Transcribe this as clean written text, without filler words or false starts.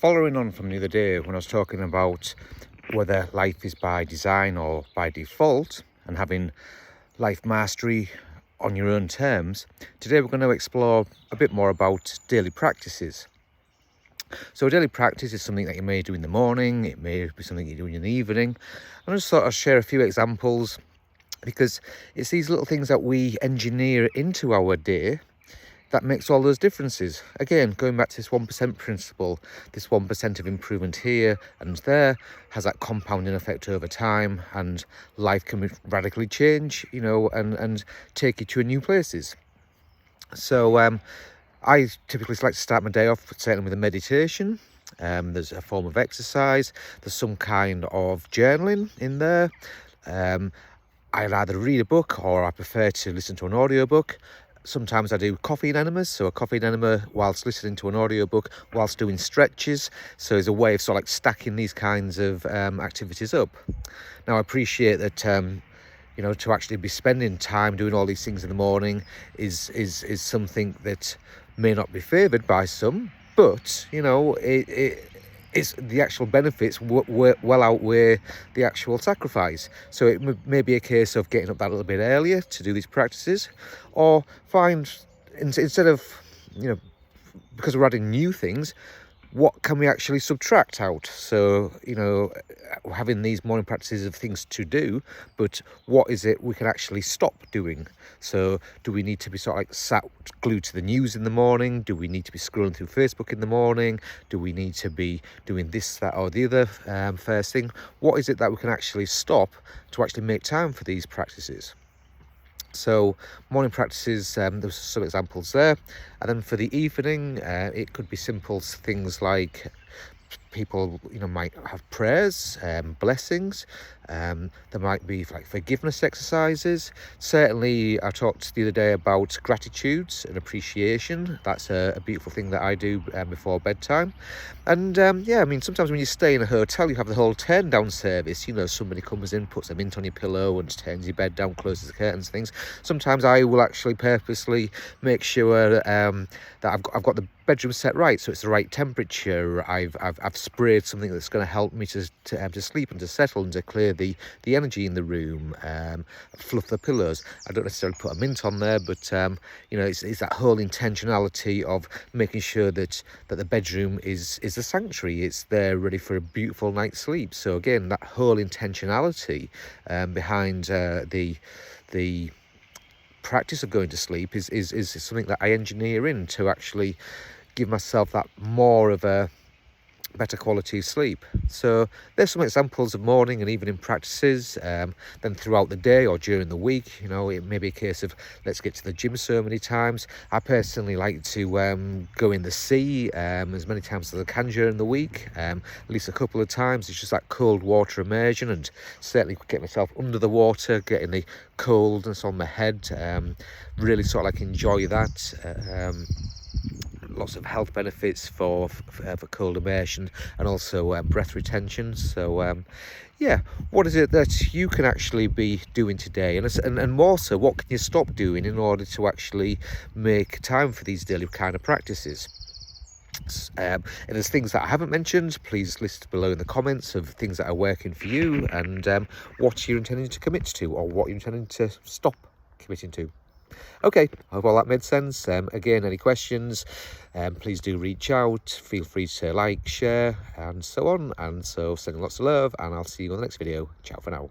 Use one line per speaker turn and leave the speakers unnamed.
Following on from the other day when I was talking about whether life is by design or by default and having life mastery on your own terms, today we're going to explore a bit more about daily practices. So a daily practice is something that you may do in the morning, it may be something you do in the evening. I just thought I'd share a few examples because it's these little things that we engineer into our day that makes all those differences. Again, going back to this 1% principle, this 1% of improvement here and there has that compounding effect over time, and life can radically change, and take you to new places. So I typically like to start my day off certainly with a meditation. There's a form of exercise, there's some kind of journaling in there. I'd either read a book or I prefer to listen to an audiobook. Sometimes I do coffee enemas, so a coffee enema whilst listening to an audiobook, whilst doing stretches. So it's a way of sort of like stacking these kinds of activities up. Now I appreciate that to actually be spending time doing all these things in the morning is something that may not be favoured by some, but it's the actual benefits well outweigh the actual sacrifice. So it may be a case of getting up that little bit earlier to do these practices, or find instead of because we're adding new things, what can we actually subtract out? So, having these morning practices of things to do, but what is it we can actually stop doing? So do we need to be sort of like sat glued to the news in the morning? Do we need to be scrolling through Facebook in the morning? Do we need to be doing this, that or the other first thing? What is it that we can actually stop to actually make time for these practices? So morning practices, there's some examples there. And then for the evening, it could be simple things like people might have prayers, blessings. There might be like forgiveness exercises. Certainly I talked the other day about gratitudes and appreciation. That's a beautiful thing that I do before bedtime. And sometimes when you stay in a hotel, you have the whole turn down service. Somebody comes in, puts a mint on your pillow and turns your bed down, closes the curtains, things. Sometimes I will actually purposely make sure that I've got the bedroom set right, so it's the right temperature. I've sprayed something that's going to help me to sleep and to settle and to clear the energy in the room. Fluff the pillows. I don't necessarily put a mint on there, but it's that whole intentionality of making sure that the bedroom is a sanctuary. It's there ready for a beautiful night's sleep. So again, that whole intentionality behind the practice of going to sleep is something that I engineer in to actually give myself that more of a better quality of sleep. So there's some examples of morning and evening practices. Then throughout the day or during the week, it may be a case of let's get to the gym so many times. I personally like to go in the sea as many times as I can during the week, at least a couple of times. It's just that cold water immersion, and certainly get myself under the water, getting the coldness on my head, really sort of like enjoy that. Lots of health benefits for cold immersion, and also breath retention. So what is it that you can actually be doing today, and more so, what can you stop doing in order to actually make time for these daily kind of practices? If there's things that I haven't mentioned, please list below in the comments of things that are working for you, and what you're intending to commit to, or what you're intending to stop committing to. Okay, I hope all that made sense. Again, any questions, please do reach out. Feel free to like, share, and so on. And so sending lots of love, and I'll see you on the next video. Ciao for now.